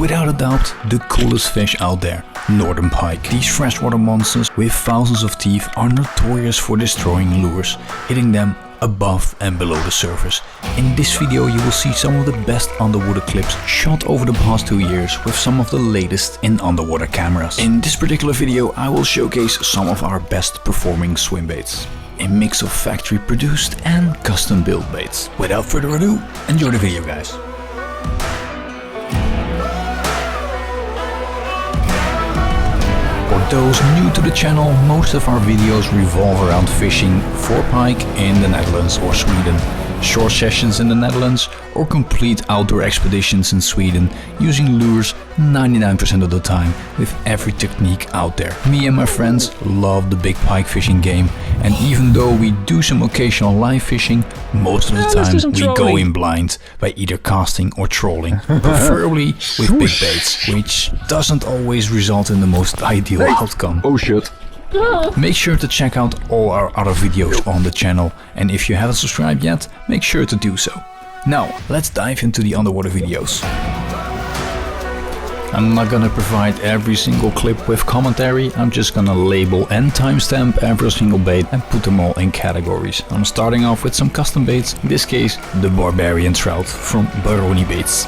Without a doubt, the coolest fish out there, northern pike. These freshwater monsters with thousands of teeth are notorious for destroying lures, hitting them above and below the surface. In this video you will see some of the best underwater clips shot over the past 2 years with some of the latest in underwater cameras. In this particular video I will showcase some of our best performing swim baits. A mix of factory produced and custom built baits. Without further ado, enjoy the video guys. For those new to the channel, most of our videos revolve around fishing for pike in the Netherlands or Sweden, short sessions in the Netherlands or complete outdoor expeditions in Sweden using lures 99% of the time with every technique out there. Me and my friends love the big pike fishing game, and even though we do some occasional live fishing, most of the time we go in blind by either casting or trolling, preferably with big baits, which doesn't always result in the most ideal outcome. Oh shit. Make sure to check out all our other videos on the channel, and if you haven't subscribed yet, make sure to do so. Now, let's dive into the underwater videos. I'm not gonna provide every single clip with commentary, I'm just gonna label and timestamp every single bait and put them all in categories. I'm starting off with some custom baits, in this case the Barbarian Trout from Baroni baits.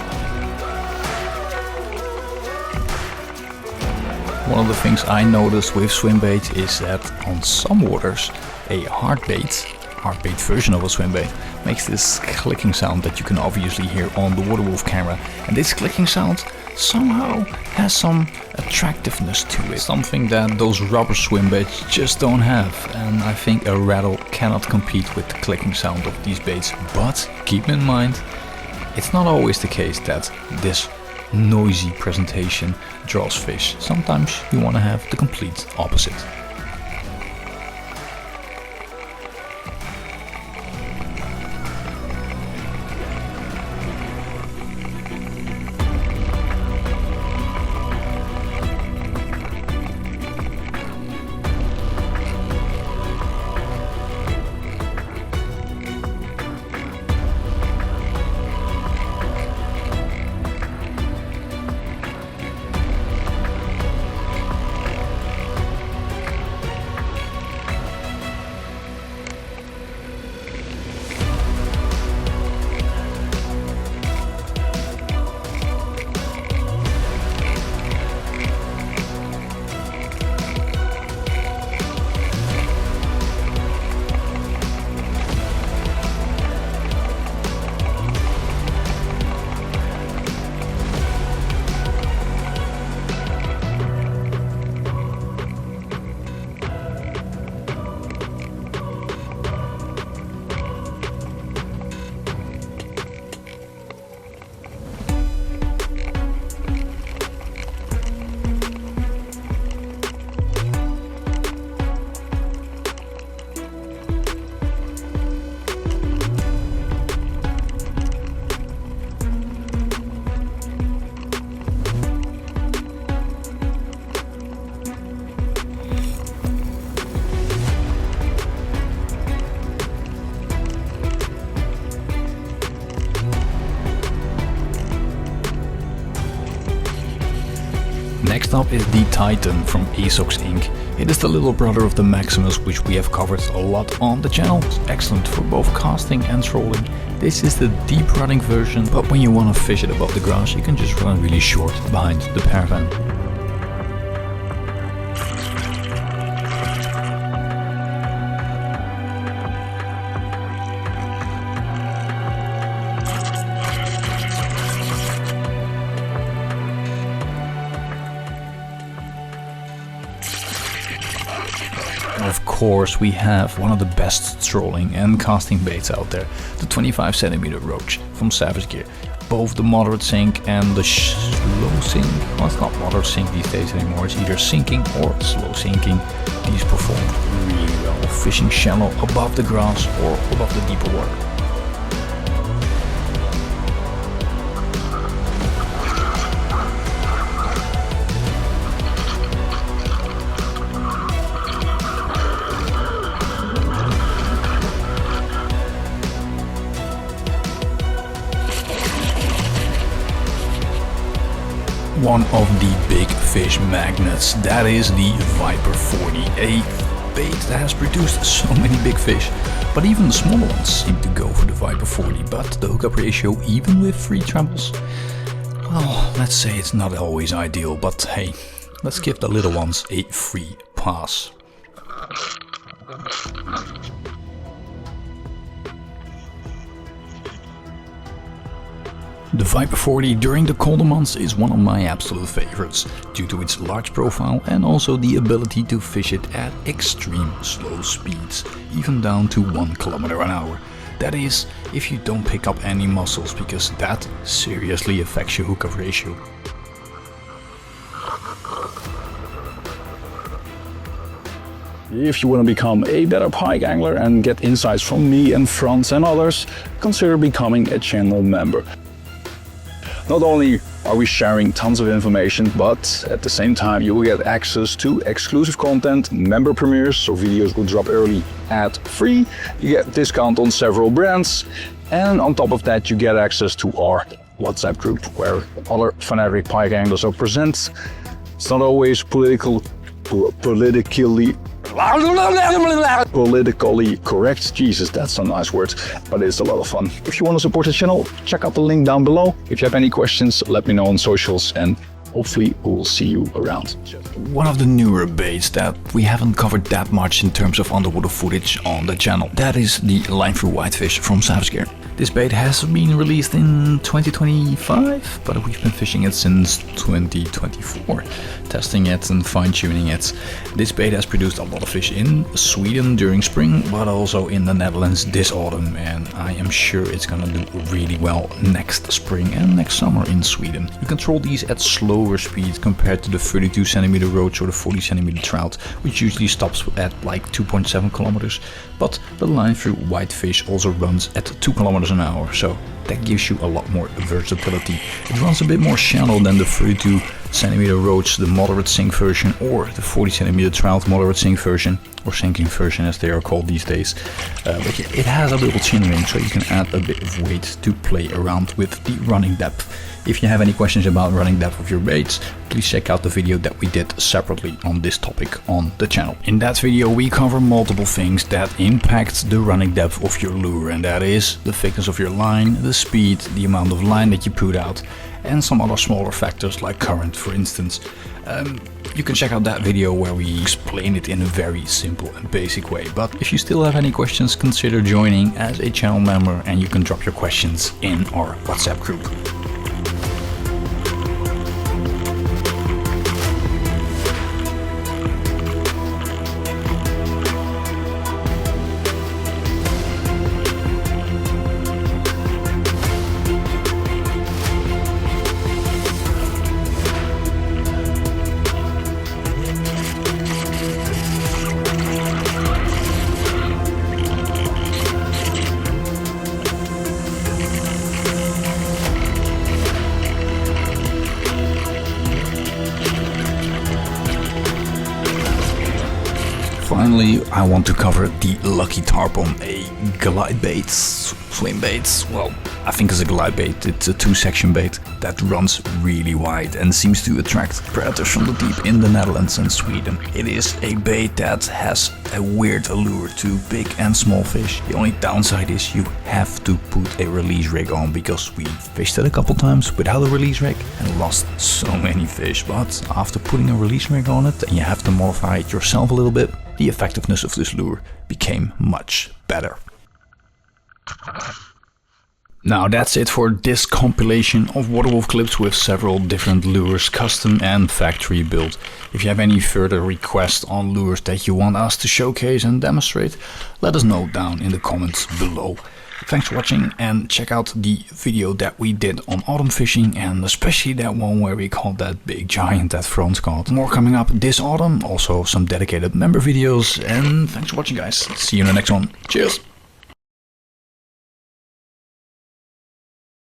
One of the things I noticed with swim bait is that on some waters a hard bait version of a swim bait makes this clicking sound that you can obviously hear on the Water Wolf camera, and this clicking sound somehow has some attractiveness to it, something that those rubber swim baits just don't have, and I think a rattle cannot compete with the clicking sound of these baits. But keep in mind, it's not always the case that this noisy presentation draws fish. Sometimes you want to have the complete opposite. Next up is the Titan from Esox Inc. It is the little brother of the Maximus, which we have covered a lot on the channel. It's excellent for both casting and trolling. This is the deep running version, but when you want to fish it above the grass, you can just run really short behind the paravan. Of course, we have one of the best trolling and casting baits out there, the 25cm Roach from Savage Gear. Both the moderate sink and the slow sink, well, it's not moderate sink these days anymore, it's either sinking or slow sinking. These perform really well fishing shallow above the grass or above the deeper water. one of the big fish magnets. That is the Viper 40, a bait that has produced so many big fish. But even the smaller ones seem to go for the Viper 40, but the hookup ratio, even with free trebles, well, let's say it's not always ideal, but hey, let's give the little ones a free pass. The Viper 40 during the colder months is one of my absolute favorites, due to its large profile and also the ability to fish it at extreme slow speeds, even down to 1 km/h. That is, if you don't pick up any mussels, because that seriously affects your hookup ratio. If you want to become a better pike angler and get insights from me and Franz and others, consider becoming a channel member. Not only are we sharing tons of information, but at the same time you will get access to exclusive content, member premieres, so videos will drop early ad-free, you get discount on several brands, and on top of that you get access to our WhatsApp group where other fanatic pike anglers are present. It's not always politically correct. Jesus, that's a nice word, but it's a lot of fun. If you want to support the channel, check out the link down below. If you have any questions, let me know on socials, and hopefully we will see you around. One of the newer baits that we haven't covered that much in terms of underwater footage on the channel, that is the line through whitefish from Savage Gear. This bait has been released in 2025, but we've been fishing it since 2024, testing it and fine-tuning it. This bait has produced a lot of fish in Sweden during spring, but also in the Netherlands this autumn, and I am sure it's gonna do really well next spring and next summer in Sweden. You control these at slower speeds compared to the 32 cm Roach or the 40 cm Trout, which usually stops at like 2.7 kilometers, but the line through whitefish also runs at 2 km/h, so that gives you a lot more versatility. It runs a bit more shallow than the 32 cm Roach, the moderate sink version, or the 40 cm Trout moderate sink version, or sinking version as they are called these days. But it has a little chin ring, so you can add a bit of weight to play around with the running depth. If you have any questions about running depth of your baits, please check out the video that we did separately on this topic on the channel. In that video we cover multiple things that impact the running depth of your lure, and that is the thickness of your line, the speed, the amount of line that you put out, and some other smaller factors like current, for instance. You can check out that video where we explain it in a very simple and basic way. But if you still have any questions, consider joining as a channel member, and you can drop your questions in our WhatsApp group. Finally, I want to cover the Lucky Tarpon, a glide bait, swim bait. Well, I think it's a glide bait. It's a 2-section bait that runs really wide and seems to attract predators from the deep in the Netherlands and Sweden. It is a bait that has a weird allure to big and small fish. The only downside is you have to put a release rig on, because we fished it a couple times without a release rig and lost so many fish. But after putting a release rig on it, and you have to modify it yourself a little bit, the effectiveness of this lure became much better. Now that's it for this compilation of Waterwolf clips with several different lures, custom and factory built. If you have any further requests on lures that you want us to showcase and demonstrate, let us know down in the comments below. Thanks for watching, and check out the video that we did on autumn fishing, and especially that one where we caught that big giant that Franz caught. More coming up this autumn, also some dedicated member videos, and thanks for watching guys. See you in the next one. Cheers!